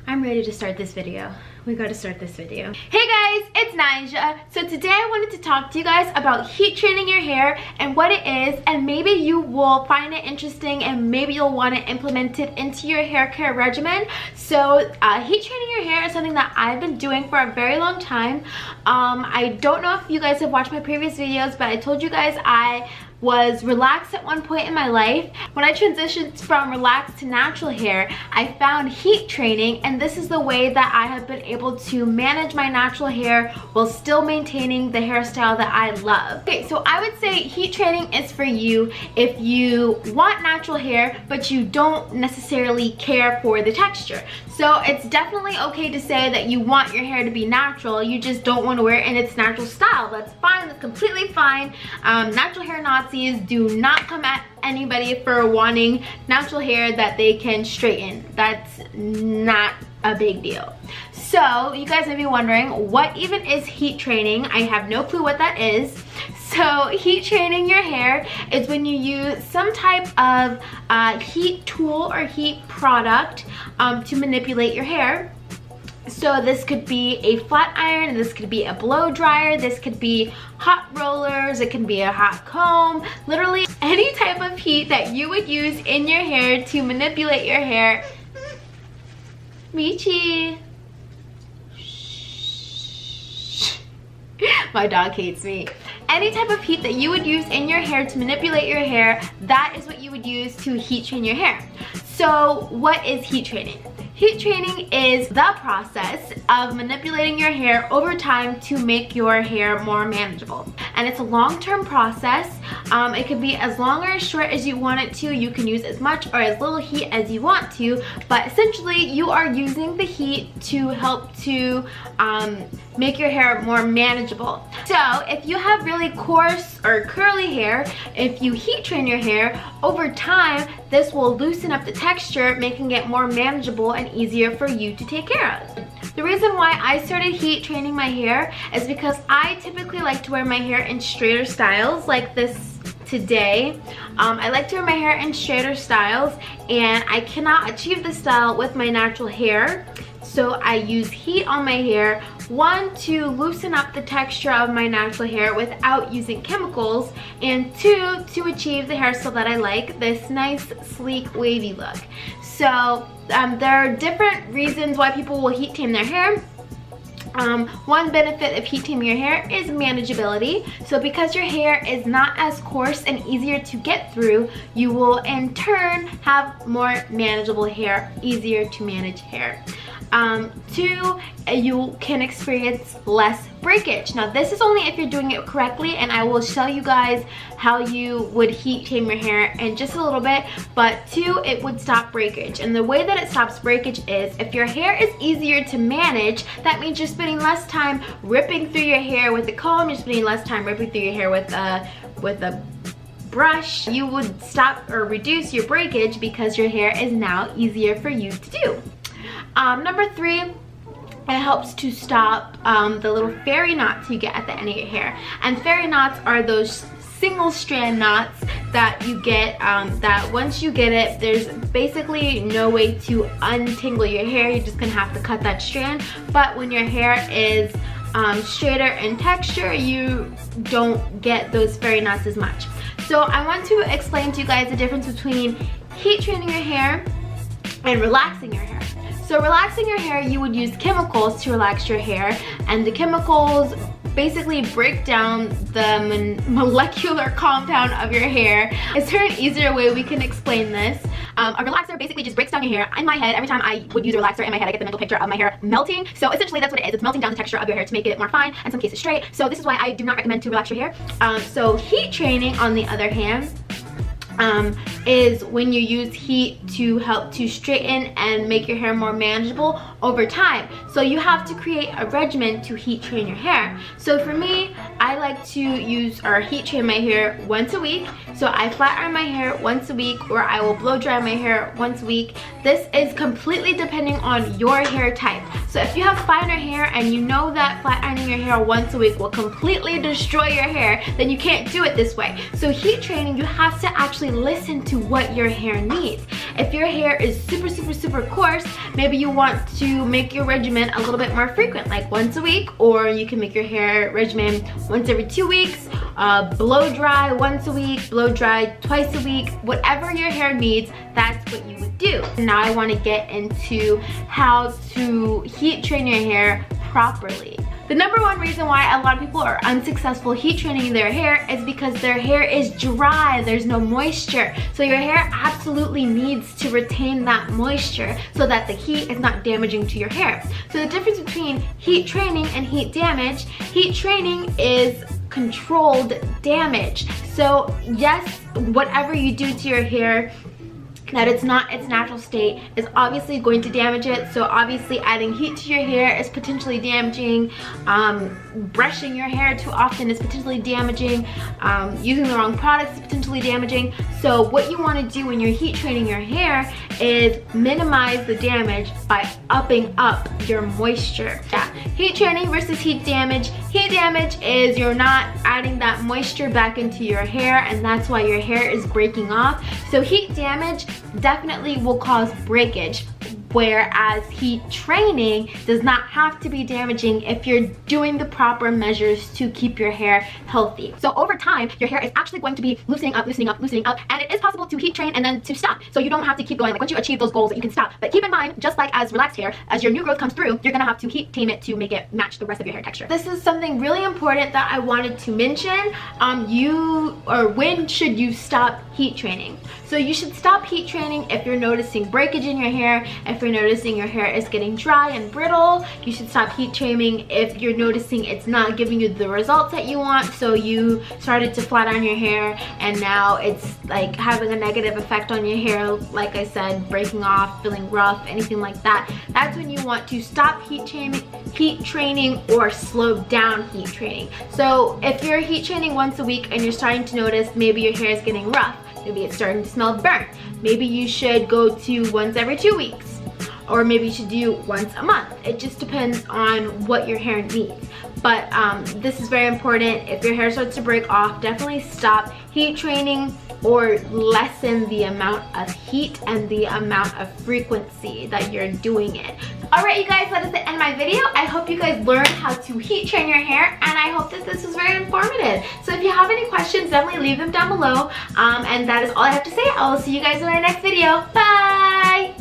I'm ready to start this video. We gotta start this video. Hey guys, it's Nija. So today I wanted to talk to you guys about heat training your hair and what it is, and maybe you will find it interesting and maybe you'll want to implement it into your hair care regimen. So heat training your hair is something that I've been doing for a very long time. I don't know if you guys have watched my previous videos, but I told you guys I was relaxed at one point in my life. When I transitioned from relaxed to natural hair, I found heat training, and this is the way that I have been able to manage my natural hair while still maintaining the hairstyle that I love. Okay, so I would say heat training is for you if you want natural hair but you don't necessarily care for the texture. So it's definitely okay to say that you want your hair to be natural, you just don't want to wear it in its natural style. That's fine, that's completely fine. Natural hair Nazis do not come at anybody for wanting natural hair that they can straighten. That's not a big deal. So you guys may be wondering, what even is heat training? I have no clue what that is. So heat training your hair is when you use some type of heat tool or heat product to manipulate your hair. So this could be a flat iron, this could be a blow dryer, this could be hot rollers, it can be a hot comb, literally any type of heat that you would use in your hair to manipulate your hair. Michi. My dog hates me. Any type of heat that you would use in your hair to manipulate your hair, that is what you would use to heat train your hair. So what is heat training? Heat training is the process of manipulating your hair over time to make your hair more manageable. And it's a long-term process. It can be as long or as short as you want it to. You can use as much or as little heat as you want to, but essentially you are using the heat to help to make your hair more manageable. So if you have really coarse or curly hair, if you heat train your hair, over time this will loosen up the texture, making it more manageable and easier for you to take care of. The reason why I started heat training my hair is because I typically like to wear my hair in straighter styles like this today. I like to wear my hair in straighter styles, and I cannot achieve this style with my natural hair. So I use heat on my hair, one, to loosen up the texture of my natural hair without using chemicals, and two, to achieve the hairstyle that I like, this nice, sleek, wavy look. So there are different reasons why people will heat tame their hair. One benefit of heat taming your hair is manageability. So because your hair is not as coarse and easier to get through, you will in turn have more manageable hair, easier to manage hair. Two, you can experience less breakage. Now this is only if you're doing it correctly, and I will show you guys how you would heat tame your hair in just a little bit. But two, it would stop breakage, and the way that it stops breakage is if your hair is easier to manage, that means you're spending less time ripping through your hair with a comb, you're spending less time ripping through your hair with a brush. You would stop or reduce your breakage because your hair is now easier for you to do. Number three, it helps to stop the little fairy knots you get at the end of your hair. And fairy knots are those single strand knots that you get, that once you get it, there's basically no way to untangle your hair. You're just gonna have to cut that strand. But when your hair is straighter in texture, you don't get those fairy knots as much. So I want to explain to you guys the difference between heat training your hair and relaxing your hair. So relaxing your hair, you would use chemicals to relax your hair, and the chemicals basically break down the molecular compound of your hair. Is there an easier way we can explain this? A relaxer basically just breaks down your hair. In my head, every time I would use a relaxer in my head, I get the mental picture of my hair melting. So essentially that's what it is. It's melting down the texture of your hair to make it more fine, in some cases straight. So this is why I do not recommend to relax your hair. So heat training, on the other hand, is when you use heat to help to straighten and make your hair more manageable over time. So you have to create a regimen to heat train your hair. So for me, I like to use or heat train my hair once a week. So I flat iron my hair once a week, or I will blow dry my hair once a week. This is completely depending on your hair type. So if you have finer hair and you know that flat ironing your hair once a week will completely destroy your hair, then you can't do it this way. So heat training, you have to actually listen to what your hair needs. If your hair is super coarse, maybe you want to make your regimen a little bit more frequent, like once a week, or you can make your hair regimen once every 2 weeks, blow dry once a week, blow dry twice a week. Whatever your hair needs, that's what you would do. Now I want to get into how to heat train your hair properly. The number one reason why a lot of people are unsuccessful heat training their hair is because their hair is dry. There's no moisture. So your hair absolutely needs to retain that moisture so that the heat is not damaging to your hair. So the difference between heat training and heat damage, heat training is controlled damage. So yes, whatever you do to your hair that it's not its natural state is obviously going to damage it. So obviously adding heat to your hair is potentially damaging. Brushing your hair too often is potentially damaging. Using the wrong products is potentially damaging. So what you want to do when you're heat training your hair is minimize the damage by upping up your moisture. Yeah. Heat training versus heat damage. Heat damage is you're not adding that moisture back into your hair, and that's why your hair is breaking off. So heat damage definitely will cause breakage, whereas heat training does not have to be damaging if you're doing the proper measures to keep your hair healthy. So over time, your hair is actually going to be loosening up, and it is possible to heat train and then to stop. So you don't have to keep going. Like once you achieve those goals, you can stop. But keep in mind, just like as relaxed hair, as your new growth comes through, you're gonna have to heat tame it to make it match the rest of your hair texture. This is something really important that I wanted to mention. When should you stop heat training? So you should stop heat training if you're noticing breakage in your hair, if you're noticing your hair is getting dry and brittle. You should stop heat training if you're noticing it's not giving you the results that you want. So you started to flat iron your hair and now it's like having a negative effect on your hair, like I said, breaking off, feeling rough, anything like that. That's when you want to stop heat training or slow down heat training. So if you're heat training once a week and you're starting to notice maybe your hair is getting rough, maybe it's starting to smell burnt, maybe you should go to once every 2 weeks, or maybe you should do once a month. It just depends on what your hair needs. But this is very important. If your hair starts to break off, definitely stop heat training or lessen the amount of heat and the amount of frequency that you're doing it. Alright, you guys, that is the end of my video. I hope you guys learned how to heat train your hair, and I hope that this was very informative. So if you have any questions, definitely leave them down below. And that is all I have to say. I will see you guys in my next video. Bye!